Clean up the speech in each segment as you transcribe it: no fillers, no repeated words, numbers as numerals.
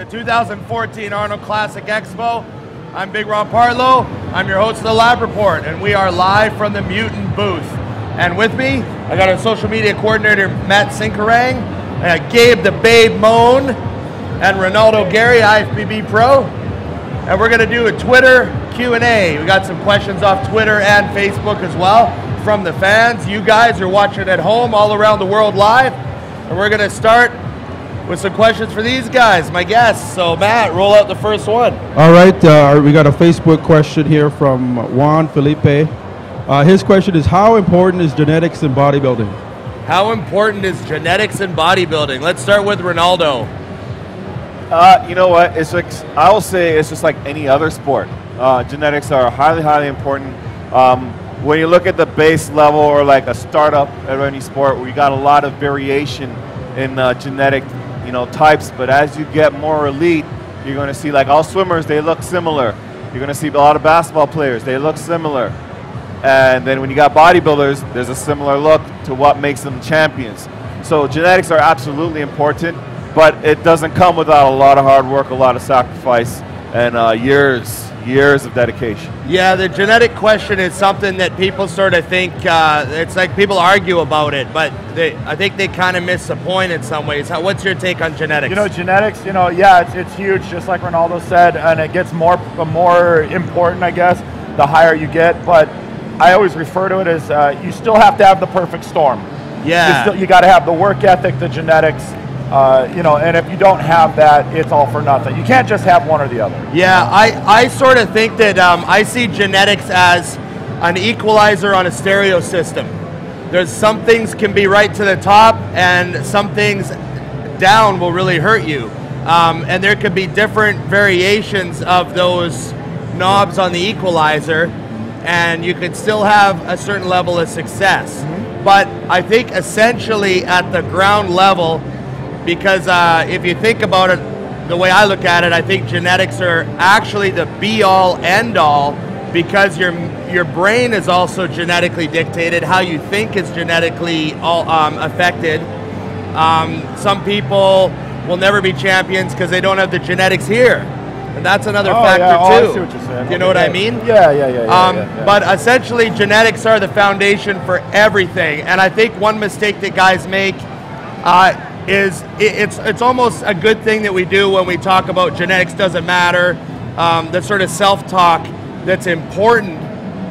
2014 Arnold Classic Expo. I'm Big Ron Partlow. I'm your host of the Lab Report, and we are live from the Mutant booth. And with me, I got our social media coordinator, Matt Sinkarang, Gabe the Babe Moen, and Renaldo Gairy, IFBB Pro. And we're going to do a Twitter Q&A. We got some questions off Twitter and Facebook as well from the fans. You guys are watching at home all around the world live. And we're going to start with some questions for these guys, my guests. So Matt, roll out the first one. All right, we got a Facebook question here from Juan Felipe. His question is, how important is genetics in bodybuilding? How important is genetics in bodybuilding? Let's start with Renaldo. You know what? It's like, I will say it's just like any other sport. Genetics are highly, highly important. When you look at the base level or like a startup at any sport, where you got a lot of variation in genetic, types. But as you get more elite, you're going to see like all swimmers, they look similar. You're going to see a lot of basketball players, they look similar. And then when you got bodybuilders, there's a similar look to what makes them champions. So genetics are absolutely important, but it doesn't come without a lot of hard work, a lot of sacrifice, and years of dedication. Yeah, the genetic question is something that people sort of think, it's like people argue about it, but I think they kind of miss the point in some ways. What's your take on genetics? Genetics, yeah, it's huge, just like Renaldo said, and it gets more important, I guess, the higher you get, but I always refer to it as you still have to have the perfect storm. Yeah. You got to have the work ethic, the genetics, and if you don't have that, it's all for nothing. You can't just have one or the other. Yeah, I sort of think that I see genetics as an equalizer on a stereo system. There's some things can be right to the top, and some things down will really hurt you. And there could be different variations of those knobs on the equalizer, and you could still have a certain level of success. Mm-hmm. But I think essentially at the ground level, because if you think about it, the way I look at it, I think genetics are actually the be-all, end-all, because your brain is also genetically dictated. How you think is genetically affected. Some people will never be champions because they don't have the genetics here. And that's another factor too. I see what you're saying. You know what I mean? Yeah. But essentially, genetics are the foundation for everything. And I think one mistake that guys make is it's almost a good thing that we do when we talk about genetics doesn't matter. The sort of self-talk that's important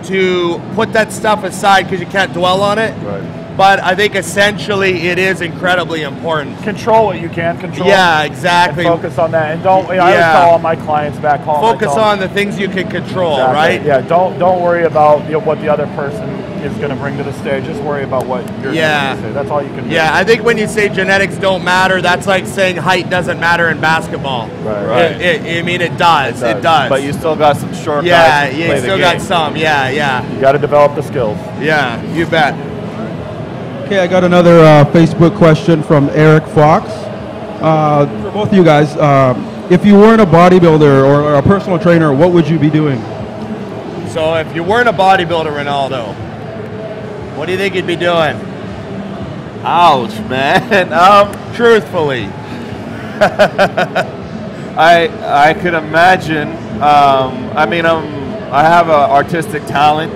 to put that stuff aside because you can't dwell on it. Right. But I think essentially it is incredibly important. Control what you can control. Yeah, exactly. And focus on that. And I always tell all my clients back home. Focus on the things you can control, exactly. right? Yeah, don't worry about what the other person is going to bring to the stage. Just worry about what you're going to say. That's all you can do. Yeah, I think when you say genetics don't matter, that's like saying height doesn't matter in basketball. Right. I mean, it does. It does. But you still got some short guys. Yeah, you still got some. Yeah. You got to develop the skills. Yeah, you bet. Okay, I got another Facebook question from Eric Fox. For both of you guys, if you weren't a bodybuilder or a personal trainer, what would you be doing? So if you weren't a bodybuilder, Renaldo, what do you think you'd be doing? Ouch, man. Truthfully. I could imagine. I have an artistic talent,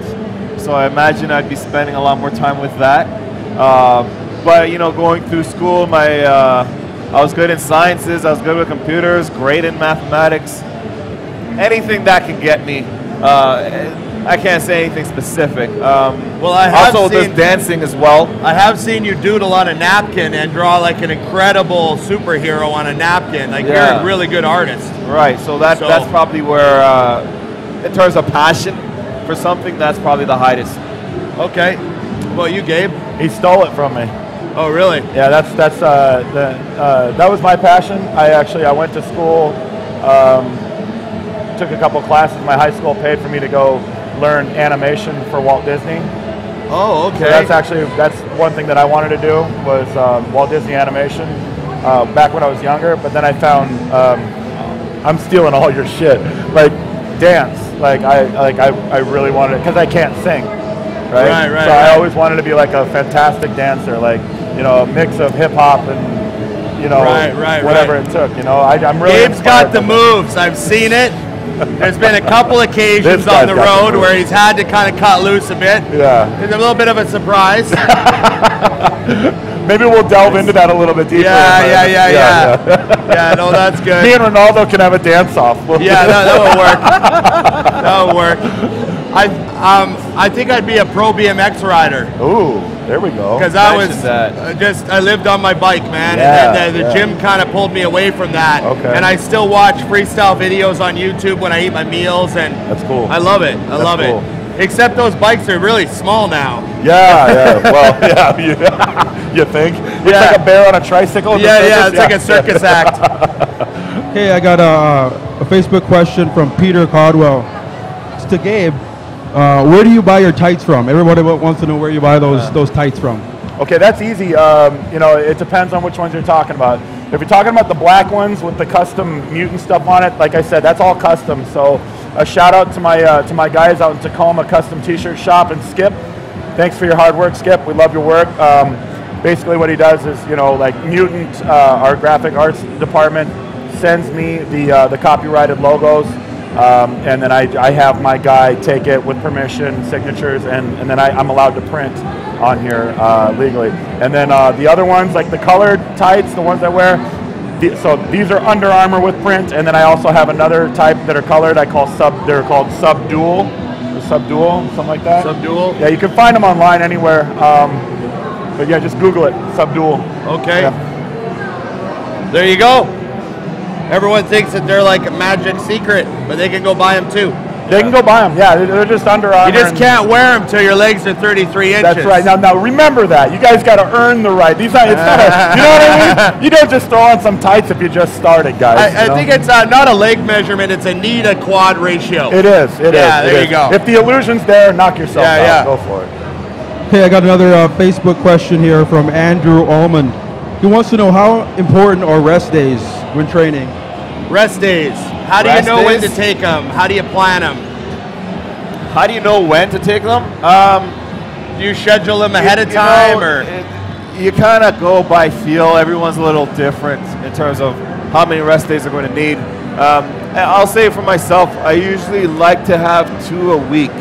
so I imagine I'd be spending a lot more time with that. But going through school, I was good in sciences, I was good with computers, great in mathematics. Anything that can get me. I can't say anything specific. Well, I have also there's dancing as well. I have seen you doodle on a napkin and draw like an incredible superhero on a napkin. Like you're a really good artist. Right. So that's probably where, in terms of passion for something, that's probably the highest. Okay. What about you, Gabe? He stole it from me. Oh, really? Yeah, that was my passion. I went to school, took a couple classes. My high school paid for me to go learn animation for Walt Disney. Oh, okay. So that's one thing that I wanted to do was Walt Disney animation back when I was younger. But then I found I'm stealing all your shit, like dance. I really wanted it because I can't sing. Right. So I always wanted to be like a fantastic dancer, like a mix of hip hop and you know, whatever it took. You know, I'm really. Gabe's got the moves. I've seen it. There's been a couple occasions on the road where he's had to kind of cut loose a bit. Yeah. It's a little bit of a surprise. Maybe we'll delve into that a little bit deeper. Yeah, no, that's good. Me and Renaldo can have a dance-off. Yeah, that would work. I think I'd be a pro BMX rider. Ooh, there we go. Because I lived on my bike, man, and the gym kind of pulled me away from that. Okay. And I still watch freestyle videos on YouTube when I eat my meals, and that's cool. I love it. I love it. Except those bikes are really small now. Yeah. Well, you think? Looks like a bear on a tricycle. It's like a circus act. Okay, I got a Facebook question from Peter Caldwell. It's to Gabe. Where do you buy your tights from? Everybody wants to know where you buy those tights from. Okay, that's easy. You know, it depends on which ones you're talking about. If you're talking about the black ones with the custom mutant stuff on it, like I said, that's all custom. So a shout out to my guys out in Tacoma Custom T-Shirt Shop and Skip. Thanks for your hard work, Skip. We love your work. Basically, what he does is, you know, like Mutant, our graphic arts department sends me the copyrighted logos. And then I have my guy take it with permission, signatures, and then I'm allowed to print on here legally. And then the other ones, like the colored tights, the ones I wear, so these are Under Armour with print, and then I also have another type that are colored. They're called Subdual, something like that. Subdual? Yeah, you can find them online anywhere. But yeah, just Google it, Subdual. Okay. Yeah. There you go. Everyone thinks that they're like a magic secret, but they can go buy them too. They can go buy them, yeah. They're just Under Armour. You just can't wear them till your legs are 33 inches. That's right. Now remember that. You guys got to earn the right. It's not you know what I mean? You don't just throw on some tights if you just started, guys. I think it's not a leg measurement. It's a knee to quad ratio. It is. Yeah, there you go. If the illusion's there, knock yourself out. Yeah. Go for it. Okay, I got another Facebook question here from Andrew Allman. He wants to know how important are rest days when training? Rest days. How do you know when to take them? How do you plan them? How do you know when to take them? Do you schedule them ahead of time, or you kind of go by feel? Everyone's a little different in terms of how many rest days they're going to need. I'll say for myself, I usually like to have 2 a week,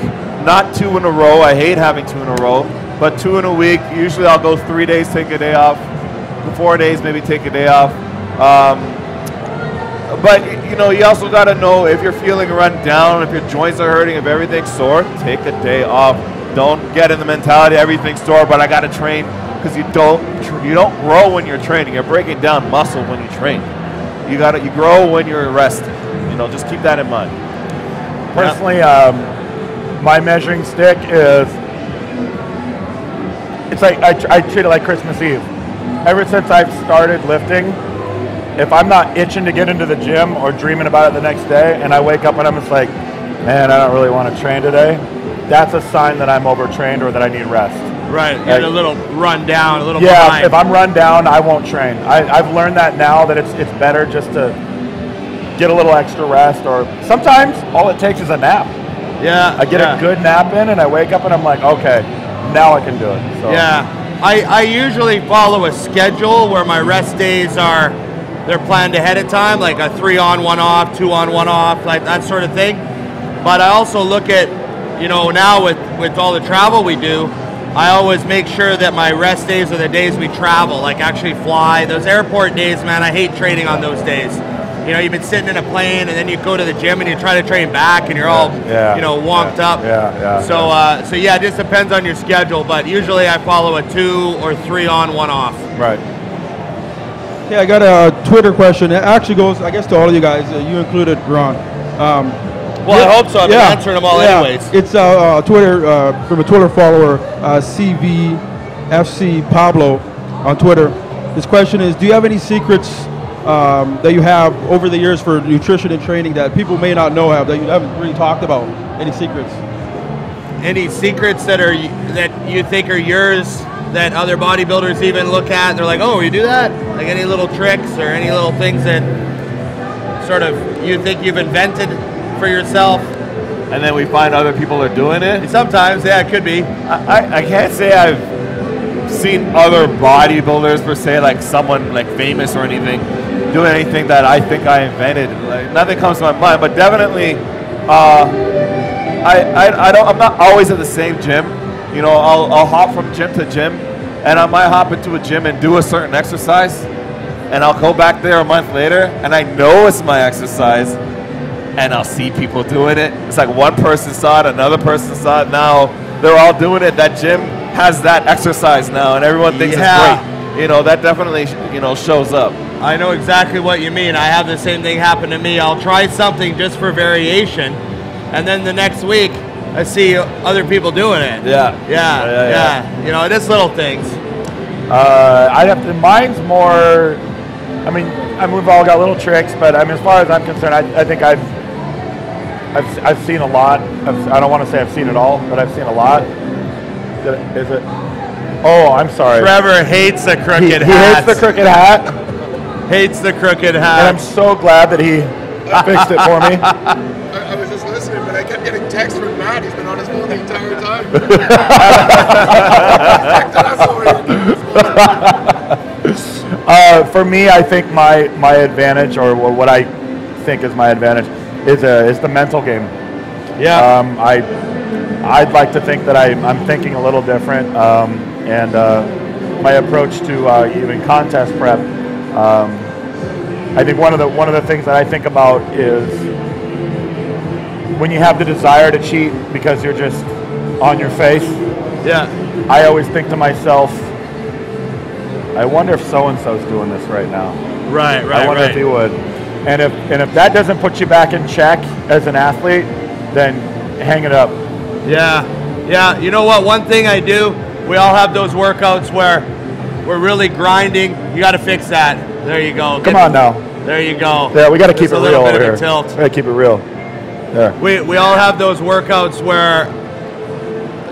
not 2 in a row. I hate having 2 in a row, but 2 in a week. Usually I'll go 3 days, take a day off. 4 days, maybe take a day off. But you know, you also got to know if you're feeling run down, if your joints are hurting, if everything's sore, take a day off. Don't get in the mentality everything's sore, but I got to train, because you don't grow when you're training. You're breaking down muscle when you train. You grow when you're resting. You know, just keep that in mind. Personally, my measuring stick is, it's like I treat it like Christmas Eve. Ever since I've started lifting, if I'm not itching to get into the gym or dreaming about it the next day, and I wake up and I'm just like, man, I don't really want to train today, that's a sign that I'm overtrained or that I need rest. Right, you're a little run down, a little behind. behind. If I'm run down, I won't train. I've learned that now, that it's better just to get a little extra rest, or sometimes all it takes is a nap. Yeah. I get a good nap in and I wake up and I'm like, okay, now I can do it. So. Yeah. I usually follow a schedule where my rest days they're planned ahead of time, like a 3 on, 1 off, 2 on, 1 off, like that sort of thing. But I also look at, you know, now with all the travel we do, I always make sure that my rest days are the days we travel, like actually fly. Those airport days, man, I hate training on those days. You know, you've been sitting in a plane and then you go to the gym and you try to train back and you're all, you know, wonked up. So yeah, it just depends on your schedule, but usually I follow a 2 or 3 on, 1 off. Right. Yeah, I got a Twitter question. It actually goes, I guess, to all of you guys. You included, Ron. Well, I hope so. I'm answering them all anyways. It's Twitter from a Twitter follower, CVFC Pablo on Twitter. His question is, do you have any secrets that you have over the years for nutrition and training that people may not know that you haven't really talked about? Any secrets? Any secrets that you think are yours that other bodybuilders even look at? They're like, oh, you do that? Like any little tricks or any little things that sort of you think you've invented for yourself? And then we find other people are doing it? Sometimes, yeah, it could be. I can't say I've seen other bodybuilders per se, like someone like famous or anything, doing anything that I think I invented. Like, nothing comes to my mind, but definitely, I'm not always at the same gym. You know, I'll hop from gym to gym, and I might hop into a gym and do a certain exercise, and I'll go back there a month later, and I know it's my exercise, and I'll see people doing it. It's like one person saw it, another person saw it. Now they're all doing it. That gym has that exercise now, and everyone thinks it's great. You know, that definitely, shows up. I know exactly what you mean. I have the same thing happen to me. I'll try something just for variation, and then the next week I see other people doing it. Yeah. You know, it is little things. Mine's more. I mean, we've all got little tricks, but I mean, as far as I'm concerned, I think I've seen a lot. I don't want to say I've seen it all, but I've seen a lot. Is it? Oh, I'm sorry. Trevor hates the crooked hat. He hates the crooked hat. Hates the crooked hat. And I'm so glad that he fixed it for me. I was just listening, but I kept getting texts from Matt. He's been on his phone the entire time. For me, I think my advantage, or what I think is my advantage, is the mental game. Yeah. I'd like to think that I'm thinking a little different, and my approach to even contest prep. I think one of the things that I think about is when you have the desire to cheat because you're just on your face. Yeah. I always think to myself, I wonder if so-and-so's doing this right now. Right. I wonder if he would. And if that doesn't put you back in check as an athlete, then hang it up. Yeah. You know what? One thing I do, we all have those workouts where we're really grinding. You got to fix that. There you go. Come on now. There you go. Yeah, we got to keep it a little real bit over of a here. tilt. We got to keep it real. There. We all have those workouts where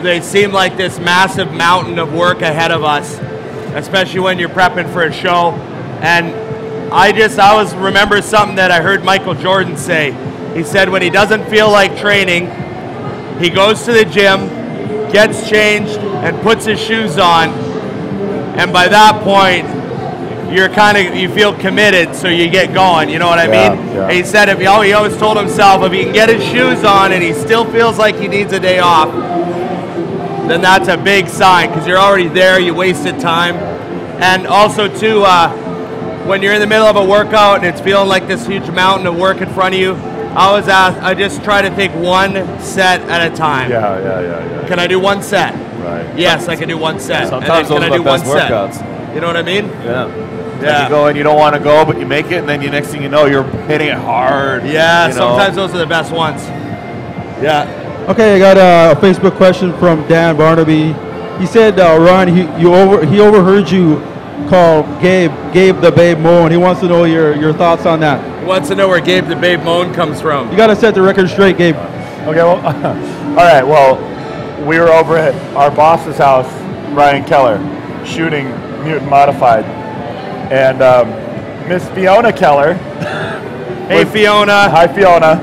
they seem like this massive mountain of work ahead of us, especially when you're prepping for a show. And I always remember something that I heard Michael Jordan say. He said when he doesn't feel like training, he goes to the gym, gets changed, and puts his shoes on. And by that point, you feel committed, so you get going. You know what I mean? Yeah. He said he always told himself if he can get his shoes on and he still feels like he needs a day off, then that's a big sign because you're already there. You wasted time. And also too, when you're in the middle of a workout and it's feeling like this huge mountain of work in front of you, I just try to take one set at a time. Yeah. Can I do one set? Right. Yes, I can do one set. Sometimes and then, those can are I the do one best set? workouts. You know what I mean? Yeah. Yeah. You go and you don't want to go, but you make it, and then the next thing you know, you're hitting it hard. Yeah, sometimes those are the best ones. Yeah. Okay, I got a Facebook question from Dan Barnaby. He said, Ron, he overheard you call Gabe the Babe Moen. He wants to know your thoughts on that. He wants to know where Gabe the Babe Moen comes from. You got to set the record straight, Gabe. Okay, well, all right, well, we were over at our boss's house, Ryan Keller, shooting Mutant Modified. And Miss Fiona Keller. Hey, Fiona. Hi, Fiona.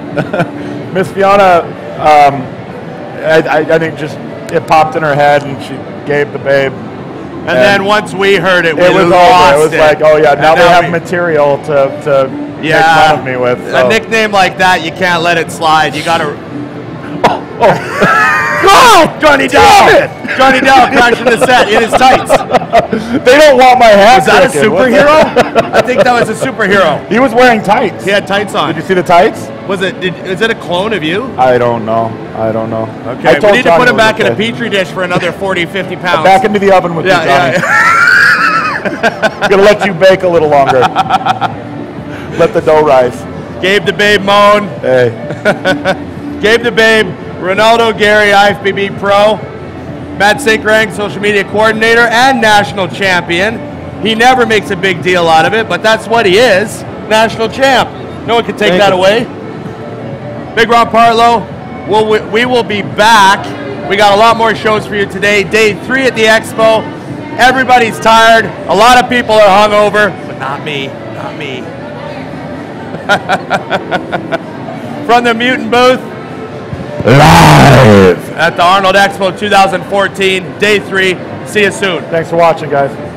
Miss Fiona, I think just it popped in her head and she gave the Babe. And then once we heard it, we was lost over. It was like, oh yeah, now they have we, material to make fun of me with. So. A nickname like that, you can't let it slide. You gotta. God, Johnny Dow! Johnny Dow crashing the set in his tights. They don't want my hat. Was that a superhero? I think that was a superhero. He was wearing tights. He had tights on. Did you see the tights? Is it a clone of you? I don't know. Okay, we need to put him back in a petri dish for another 40, 50 pounds. Back into the oven with you, Johnny. Yeah. Gonna let you bake a little longer. Let the dough rise. Gabe the Babe Moen. Hey. Gabe the Babe. Renaldo Gairy, IFBB Pro. Matt Sinkrang, social media coordinator and national champion. He never makes a big deal out of it, but that's what he is. National champ. No one can take that away. Big Ron Partlow. We will be back. We got a lot more shows for you today. Day 3 at the Expo. Everybody's tired. A lot of people are hungover, but not me. Not me. From the Mutant booth. Live at the Arnold Expo 2014, Day 3. See you soon. Thanks for watching, guys.